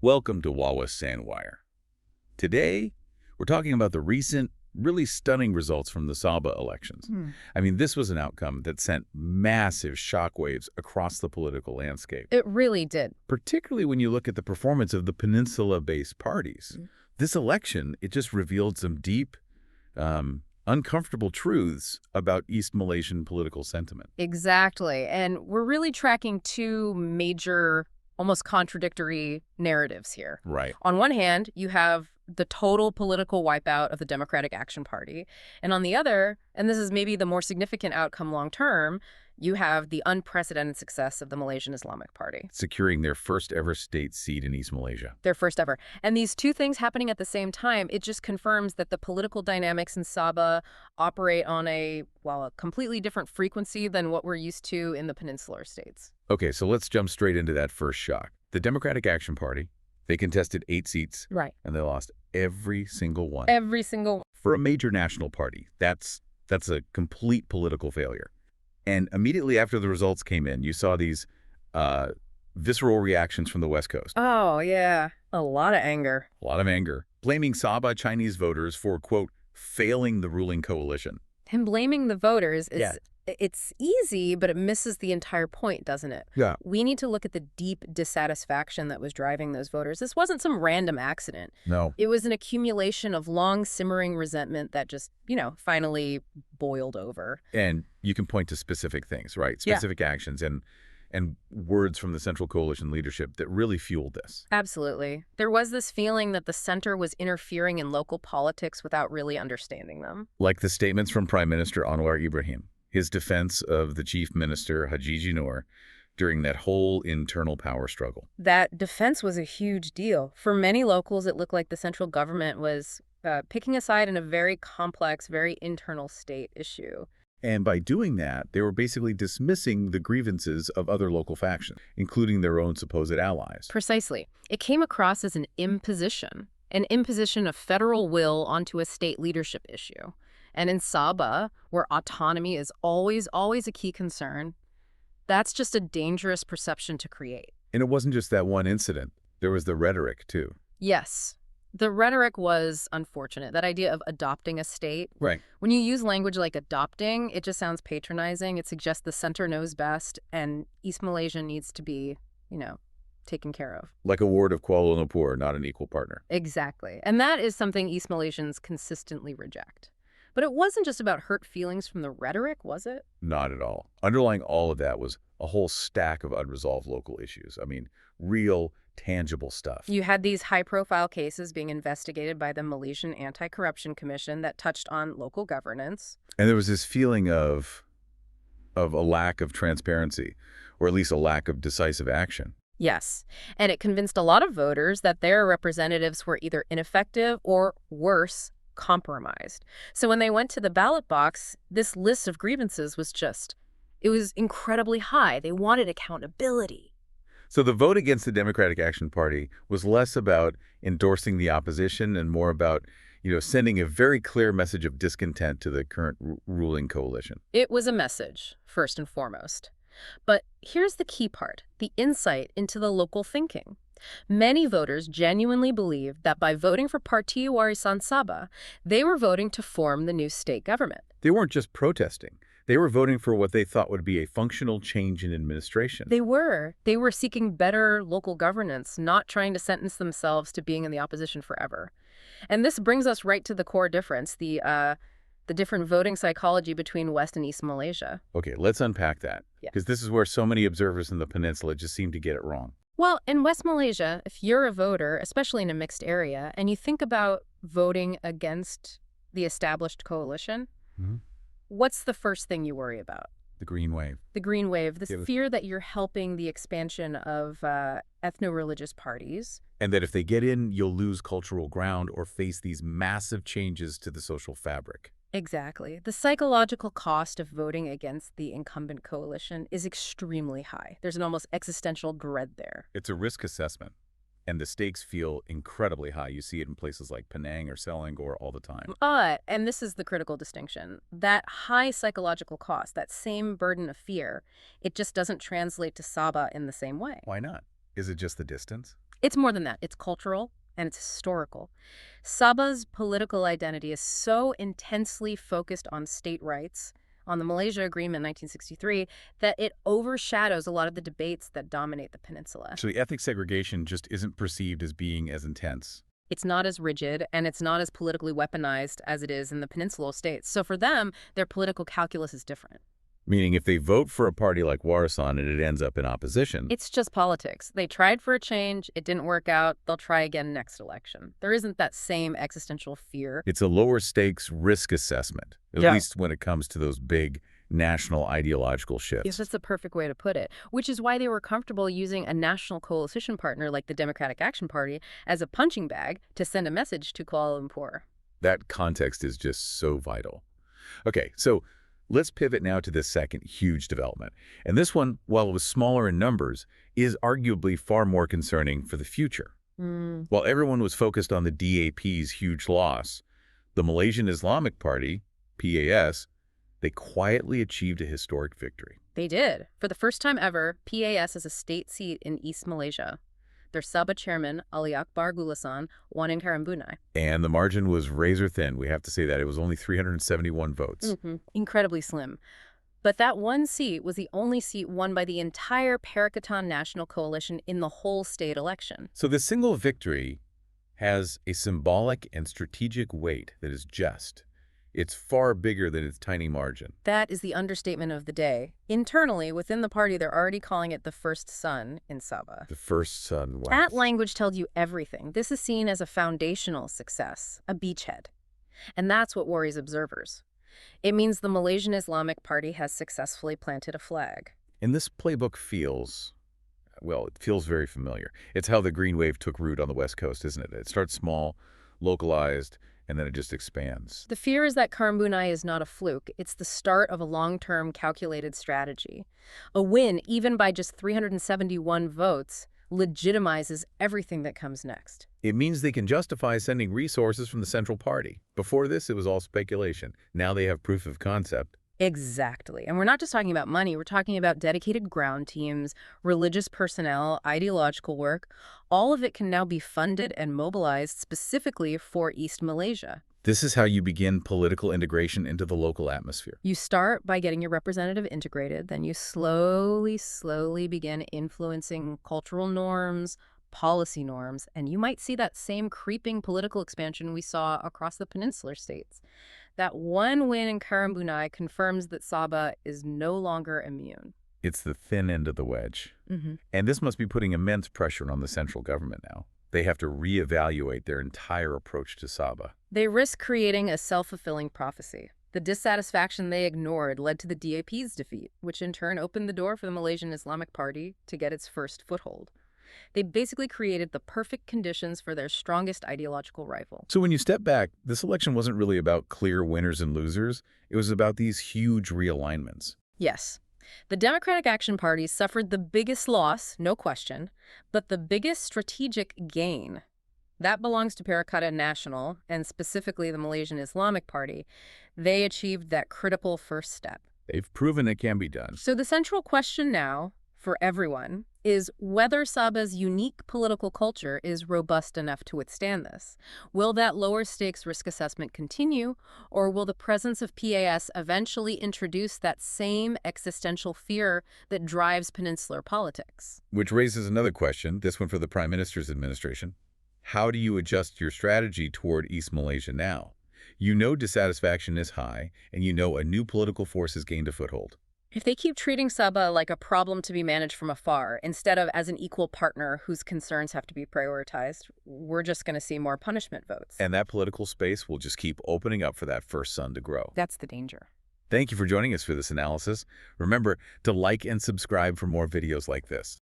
Welcome to Wawa Sandwire. Today, we're talking about the recent, really stunning results from the Sabah elections. I mean, this was an outcome that sent massive shockwaves across the political landscape. It really did. Particularly when you look at the performance of the peninsula-based parties. This election, it just revealed some deep, uncomfortable truths about East Malaysian political sentiment. Exactly. And we're really tracking two major, almost contradictory narratives here. Right. On one hand, you have the total political wipeout of the Democratic Action Party. And on the other, and this is maybe the more significant outcome long term, you have the unprecedented success of the Malaysian Islamic Party. Securing their first ever state seat in East Malaysia. Their first ever. And these two things happening at the same time, it just confirms that the political dynamics in Sabah operate on a completely different frequency than what we're used to in the peninsular states. Okay, so let's jump straight into that first shock. The Democratic Action Party, they contested 8 seats. Right. And they lost every single one. Every single one. For a major national party, that's a complete political failure. And immediately after the results came in, you saw these visceral reactions from the West Coast. Oh, yeah. A lot of anger. A lot of anger. Blaming Sabah Chinese voters for, quote, failing the ruling coalition. And blaming the voters is, it's easy, but it misses the entire point, doesn't it? Yeah. We need to look at the deep dissatisfaction that was driving those voters. This wasn't some random accident. No. It was an accumulation of long simmering resentment that just, finally boiled over. And you can point to specific things, right? Specific actions and words from the Central Coalition leadership that really fueled this. Absolutely. There was this feeling that the center was interfering in local politics without really understanding them. Like the statements from Prime Minister Anwar Ibrahim, his defense of the Chief Minister Haji Noor during that whole internal power struggle. That defense was a huge deal. For many locals, it looked like the central government was picking a side in a very complex, very internal state issue. And by doing that, they were basically dismissing the grievances of other local factions, including their own supposed allies. Precisely. It came across as an imposition of federal will onto a state leadership issue. And in Sabah, where autonomy is always a key concern, that's just a dangerous perception to create. And it wasn't just that one incident. There was the rhetoric, too. Yes. The rhetoric was unfortunate. That idea of adopting a state. Right. When you use language like adopting, it just sounds patronizing. It suggests the center knows best and East Malaysia needs to be, taken care of. Like a ward of Kuala Lumpur, not an equal partner. Exactly. And that is something East Malaysians consistently reject. But it wasn't just about hurt feelings from the rhetoric, was it? Not at all. Underlying all of that was a whole stack of unresolved local issues. I mean, real, tangible stuff. You had these high-profile cases being investigated by the Malaysian Anti-Corruption Commission that touched on local governance. And there was this feeling of a lack of transparency, or at least a lack of decisive action. Yes, and it convinced a lot of voters that their representatives were either ineffective or, worse, compromised. So when they went to the ballot box, this list of grievances was it was incredibly high. They wanted accountability. So the vote against the Democratic Action Party was less about endorsing the opposition and more about, sending a very clear message of discontent to the current ruling coalition. It was a message, first and foremost. But here's the key part, the insight into the local thinking. Many voters genuinely believed that by voting for Parti Warisan Sabah, they were voting to form the new state government. They weren't just protesting. They were voting for what they thought would be a functional change in administration. They were seeking better local governance, not trying to sentence themselves to being in the opposition forever. And this brings us right to the core difference, the different voting psychology between West and East Malaysia. Okay, let's unpack that, because this is where so many observers in the peninsula just seem to get it wrong. Well, in West Malaysia, if you're a voter, especially in a mixed area, and you think about voting against the established coalition, what's the first thing you worry about? The green wave. The green wave, this fear that you're helping the expansion of ethno-religious parties. And that if they get in, you'll lose cultural ground or face these massive changes to the social fabric. Exactly. The psychological cost of voting against the incumbent coalition is extremely high. There's an almost existential dread there. It's a risk assessment, and the stakes feel incredibly high. You see it in places like Penang or Selangor all the time. And this is the critical distinction. That high psychological cost, that same burden of fear, it just doesn't translate to Sabah in the same way. Why not? Is it just the distance? It's more than that. It's cultural and it's historical. Sabah's political identity is so intensely focused on state rights, on the Malaysia Agreement in 1963, that it overshadows a lot of the debates that dominate the peninsula. So the ethnic segregation just isn't perceived as being as intense. It's not as rigid and it's not as politically weaponized as it is in the peninsular states. So for them, their political calculus is different. Meaning if they vote for a party like Warasan and it ends up in opposition, It's just politics. They tried for a change, it didn't work out, they'll try again next election. There isn't that same existential fear. it's a lower stakes risk assessment, at Yeah. least when it comes to those big national ideological shifts. Yes, that's the perfect way to put it, which is why they were comfortable using a national coalition partner like the Democratic Action Party as a punching bag to send a message to Kuala Lumpur. That context is just so vital. Okay, so let's pivot now to this second huge development. And this one, while it was smaller in numbers, is arguably far more concerning for the future. While everyone was focused on the DAP's huge loss, the Malaysian Islamic Party, PAS, they quietly achieved a historic victory. They did. For the first time ever, PAS is a state seat in East Malaysia. Their Sabah chairman, Ali Akbar Gulasan, won in Karambunai. And the margin was razor thin. We have to say that. It was only 371 votes. Incredibly slim. But that one seat was the only seat won by the entire Perikatan National Coalition in the whole state election. So this single victory has a symbolic and strategic weight that is just. It's far bigger than its tiny margin. That is the understatement of the day. Internally, within the party, they're already calling it the first sun in Sabah. The first sun. Wow. That language tells you everything. This is seen as a foundational success, a beachhead. And that's what worries observers. It means the Malaysian Islamic Party has successfully planted a flag. And this playbook feels, well, it feels very familiar. It's how the Green Wave took root on the West Coast, isn't it? It starts small, localized, and then it just expands. The fear is that Karambunai is not a fluke. It's the start of a long-term calculated strategy. A win, even by just 371 votes, legitimizes everything that comes next. It means they can justify sending resources from the Central Party. Before this, it was all speculation. Now they have proof of concept. Exactly. And we're not just talking about money. We're talking about dedicated ground teams, religious personnel, ideological work. All of it can now be funded and mobilized specifically for East Malaysia. This is how you begin political integration into the local atmosphere. You start by getting your representative integrated, then you slowly begin influencing cultural norms, policy norms, and you might see that same creeping political expansion we saw across the peninsular states. That one win in Karambunai confirms that Sabah is no longer immune. It's the thin end of the wedge. And this must be putting immense pressure on the central government now. They have to reevaluate their entire approach to Sabah. They risk creating a self-fulfilling prophecy. The dissatisfaction they ignored led to the DAP's defeat, which in turn opened the door for the Malaysian Islamic Party to get its first foothold. They basically created the perfect conditions for their strongest ideological rival. So when you step back, this election wasn't really about clear winners and losers. It was about these huge realignments. Yes. The Democratic Action Party suffered the biggest loss, no question, but the biggest strategic gain. That belongs to Perikatan National, and specifically the Malaysian Islamic Party. They achieved that critical first step. They've proven it can be done. So the central question now, for everyone, is whether Sabah's unique political culture is robust enough to withstand this. Will that lower stakes risk assessment continue, or will the presence of PAS eventually introduce that same existential fear that drives peninsular politics? Which raises another question, this one for the Prime Minister's administration. How do you adjust your strategy toward East Malaysia now? You know dissatisfaction is high, and you know a new political force has gained a foothold. If they keep treating Sabah like a problem to be managed from afar, instead of as an equal partner whose concerns have to be prioritized, we're just going to see more punishment votes. And that political space will just keep opening up for that first sun to grow. That's the danger. Thank you for joining us for this analysis. Remember to like and subscribe for more videos like this.